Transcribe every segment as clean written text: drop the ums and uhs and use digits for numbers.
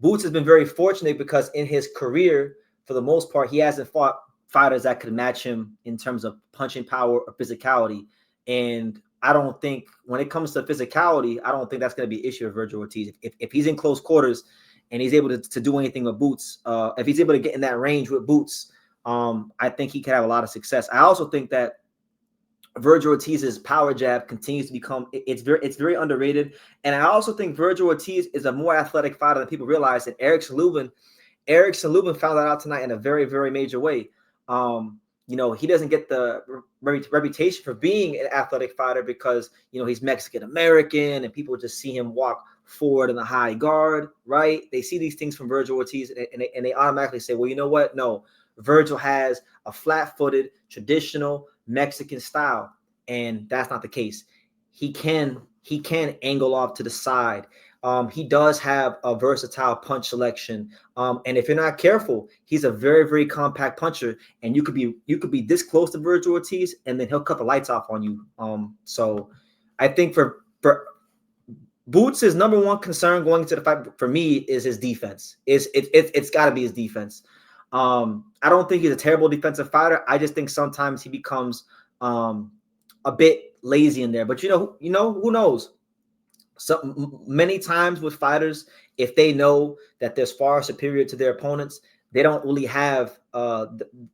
Boots has been very fortunate because in his career, for the most part, he hasn't fought fighters that could match him in terms of punching power or physicality. And I don't think when it comes to physicality, I don't think that's going to be an issue with Vergil Ortiz. If he's in close quarters and he's able to do anything with Boots, if he's able to get in that range with Boots, I think he could have a lot of success. I also think that Vergil Ortiz's power jab continues to become it's very underrated. And I also think Vergil Ortiz is a more athletic fighter than people realize. And Eric Salubin found that out tonight in a very, very major way. He doesn't get the reputation for being an athletic fighter because, he's Mexican American and people just see him walk forward in the high guard, right? They see these things from Vergil Ortiz and they automatically say, well, you know what? No, Vergil has a flat-footed, traditional Mexican style, and that's not the case. He can angle off to the side. He does have a versatile punch selection. And if you're not careful, he's a very, very compact puncher, and you could be this close to Vergil Ortiz, and then he'll cut the lights off on you. So I think for Boots' number one concern going into the fight for me is his defense. It's got to be his defense. I don't think he's a terrible defensive fighter. I just think sometimes he becomes a bit lazy in there. But who knows? So many times with fighters, if they know that they're far superior to their opponents, they don't really have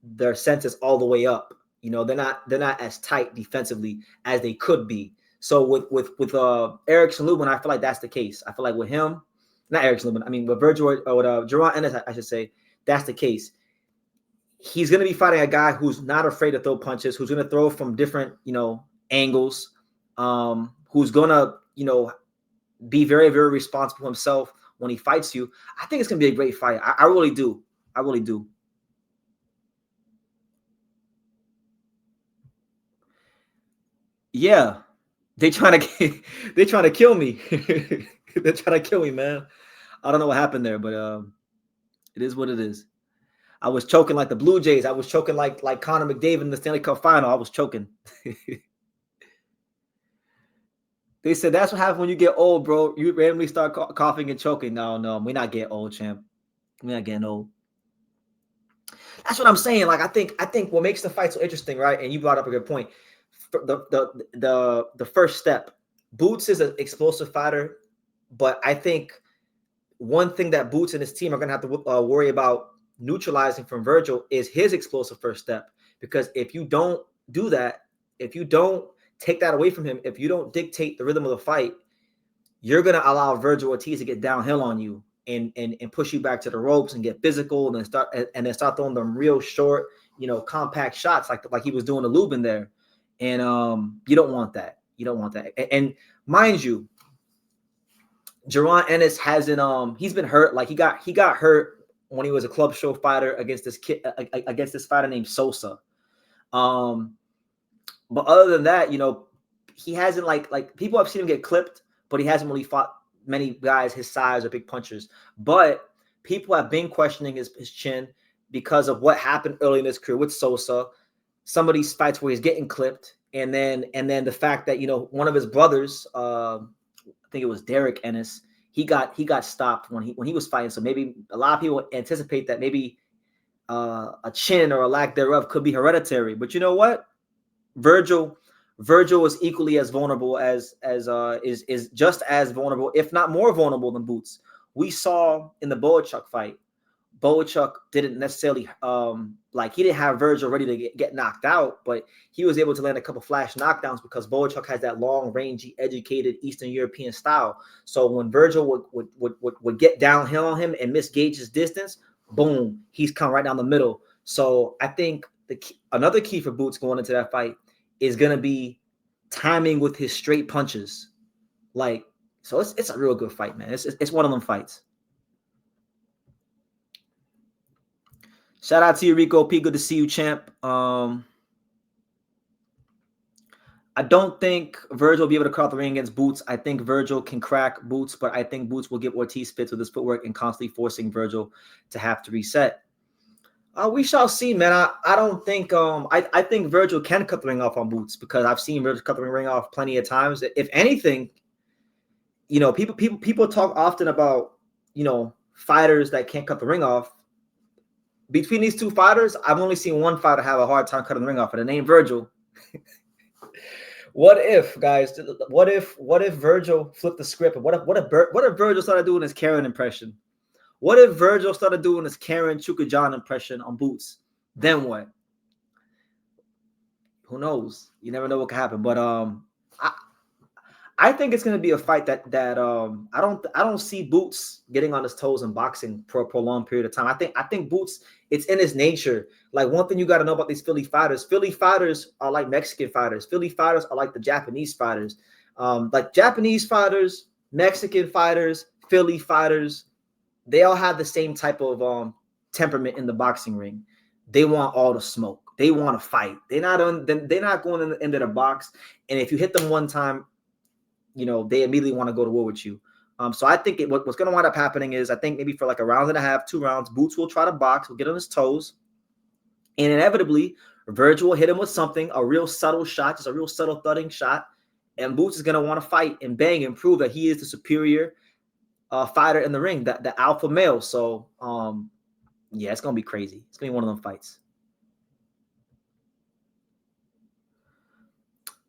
their senses all the way up. They're not as tight defensively as they could be. So with Eric Salubin, I feel like that's the case. I feel like with him, not Eric Salubin, I mean with Vergil or with Jaron Ennis, I should say, that's the case. He's going to be fighting a guy who's not afraid to throw punches, who's going to throw from different, angles, who's going to, be very, very responsible himself when he fights you. I think it's going to be a great fight. I really do. I really do. Yeah. They trying to kill me. They're trying to kill me, man. I don't know what happened there, but it is what it is. I was choking like the Blue Jays. I was choking like Connor McDavid in the Stanley Cup final. I was choking. They said that's what happens when you get old, bro. You randomly start coughing and choking. No, we're not getting old, champ. We're not getting old. That's what I'm saying. Like I think what makes the fight so interesting, right? And you brought up a good point. The first step. Boots is an explosive fighter, but I think one thing that Boots and his team are going to have to worry about neutralizing from Vergil is his explosive first step. Because if you don't do that, if you don't take that away from him, if you don't dictate the rhythm of the fight, you're going to allow Vergil Ortiz to get downhill on you and push you back to the ropes and get physical and then start throwing them real short, compact shots like he was doing to Lubin there. And you don't want that. You don't want that. And mind you, Jaron Ennis hasn't he's been hurt. Like he got hurt when he was a club show fighter against this fighter named Sosa. But other than that, he hasn't like people have seen him get clipped, but he hasn't really fought many guys his size or big punchers. But people have been questioning his chin because of what happened early in his career with Sosa. Some of these fights where he's getting clipped, and then the fact that one of his brothers, I think it was Derek Ennis, he got stopped when he was fighting. So maybe a lot of people anticipate that maybe a chin or a lack thereof could be hereditary. But you know what? Vergil is equally as vulnerable as is just as vulnerable, if not more vulnerable than Boots. We saw in the Boachuk fight, Boachuk didn't necessarily he didn't have Vergil ready to get knocked out, but he was able to land a couple flash knockdowns because Boachuk has that long, rangy, educated Eastern European style. So when Vergil would get downhill on him and misgauge his distance, boom, he's come right down the middle. So I think another key for Boots going into that fight is going to be timing with his straight punches. So it's a real good fight, man. It's one of them fights. Shout out to you, Rico P. Good to see you, champ. I don't think Vergil will be able to crowd the ring against Boots. I think Vergil can crack Boots, but I think Boots will get Ortiz fits with his footwork and constantly forcing Vergil to have to reset. We shall see, man. I don't think I think Vergil can cut the ring off on Boots because I've seen Vergil cut the ring off plenty of times. If anything, people talk often about fighters that can't cut the ring off. Between these two fighters, I've only seen one fighter have a hard time cutting the ring off, and the name Vergil. What if, guys? What if Vergil flipped the script? What if Vergil started doing his Karen impression? What if Vergil started doing his Karen Chukajan impression on Boots? Then what? Who knows? You never know what could happen. But I think it's going to be a fight that I don't see Boots getting on his toes in boxing for a prolonged period of time. I think Boots, it's in his nature. Like, one thing you got to know about these Philly fighters are like Mexican fighters. Philly fighters are like the Japanese fighters. Like Japanese fighters, Mexican fighters, Philly fighters, they all have the same type of temperament in the boxing ring. They want all the smoke. They want to fight. They're not going into the box. And if you hit them one time, you know, they immediately want to go to war with you. So I think what's going to wind up happening is, I think maybe for like a round and a half, 2 rounds, Boots will try to box, will get on his toes. And inevitably, Vergil will hit him with something, a real subtle shot, just a real subtle thudding shot. And Boots is going to want to fight and bang and prove that he is the superior fighter in the ring, the alpha male. So, yeah, it's going to be crazy. It's going to be one of them fights.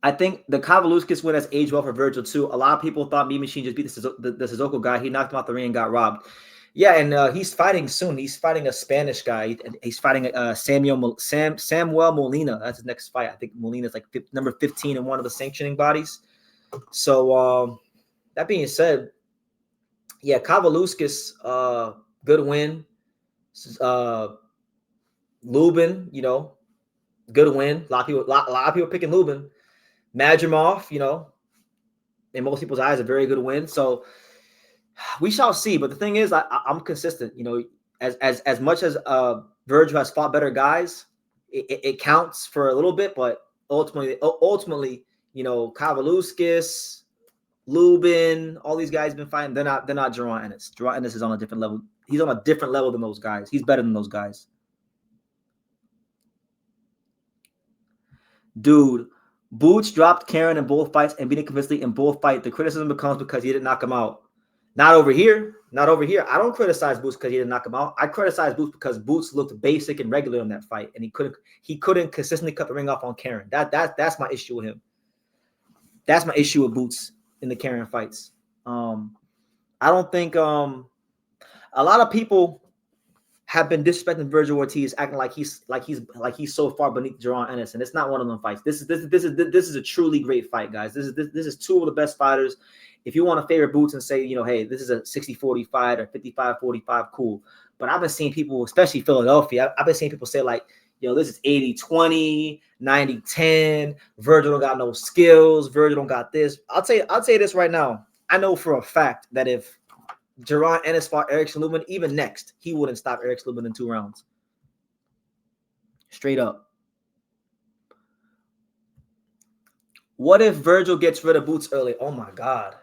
I think the Kavaluskas win has aged well for Vergil too. A lot of people thought Mean Machine just beat the Sissoko guy. He knocked him out the ring and got robbed. Yeah, and he's fighting soon. He's fighting a Spanish guy. He's fighting Samuel Molina. That's his next fight. I think Molina's like number 15 in one of the sanctioning bodies. So that being said, yeah, Kavaluskas, good win. Lubin, you know, good win. A lot of people picking Lubin. Madrimov, you know, in most people's eyes, a very good win. So we shall see. But the thing is, I'm consistent. You know, as much as Vergil has fought better guys, it counts for a little bit. But ultimately, you know, Kavaluskas, Lubin, all these guys have been fighting. They're not Jaron Ennis. Jaron Ennis is on a different level. He's on a different level than those guys. He's better than those guys. Dude, Boots dropped Karen in both fights and beat him convincingly in both fights. The criticism becomes because he didn't knock him out. Not over here. Not over here. I don't criticize Boots because he didn't knock him out. I criticize Boots because Boots looked basic and regular in that fight, and he couldn't consistently cut the ring off on Karen. That's my issue with him. That's my issue with Boots in the Karen fights. I don't think a lot of people have been disrespecting Vergil Ortiz, acting like he's so far beneath Jaron Ennis, and it's not one of them fights. This is a truly great fight, guys. This is two of the best fighters. If you want to favor Boots and say, you know, hey, this is a 60-40 fight or 55-45, cool. But I've been seeing people, especially Philadelphia, I've been seeing people say, like, you know, this is 80-20, 90-10. Vergil don't got no skills. Vergil don't got this. I'll say this right now. I know for a fact that if Jaron Ennis fought Eric Lubin, even next, he wouldn't stop Eric Lubin in 2 rounds. Straight up. What if Vergil gets rid of Boots early? Oh my God.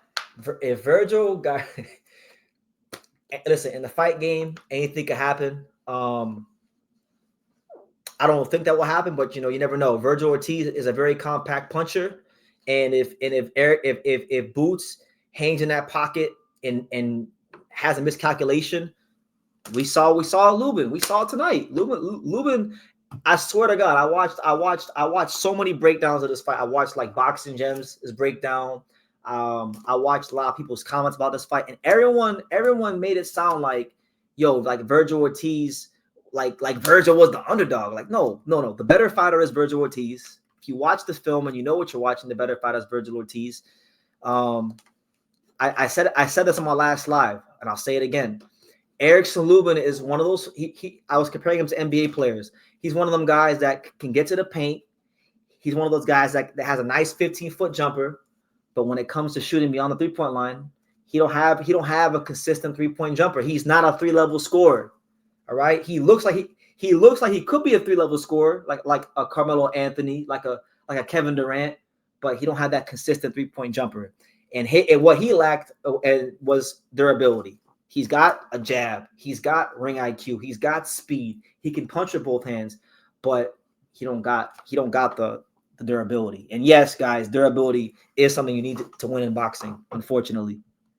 If Vergil got listen, in the fight game, anything could happen. I don't think that will happen, but you know, you never know. Vergil Ortiz is a very compact puncher, and if Boots hangs in that pocket and has a miscalculation, we saw Lubin. We saw it tonight. Lubin. I swear to God, I watched so many breakdowns of this fight. I watched like Boxing Gems' breakdown. I watched a lot of people's comments about this fight, and everyone made it sound like, yo, like Vergil Ortiz, like Vergil was the underdog. Like, no. The better fighter is Vergil Ortiz. If you watch the film and you know what you're watching, the better fighter is Vergil Ortiz. I said this on my last live, and I'll say it again. Eric Lubin is one of those. I was comparing him to NBA players. He's one of them guys that can get to the paint. He's one of those guys that has a nice 15-foot jumper, but when it comes to shooting beyond the 3-point line, he don't have a consistent 3-point jumper. He's not a 3-level scorer. All right, he looks like he could be a 3-level scorer, like a Carmelo Anthony, like a Kevin Durant, but he don't have that consistent 3-point jumper. And what he lacked was durability. He's got a jab. He's got ring IQ. He's got speed. He can punch with both hands, but he don't got the durability. And yes, guys, durability is something you need to win in boxing, unfortunately.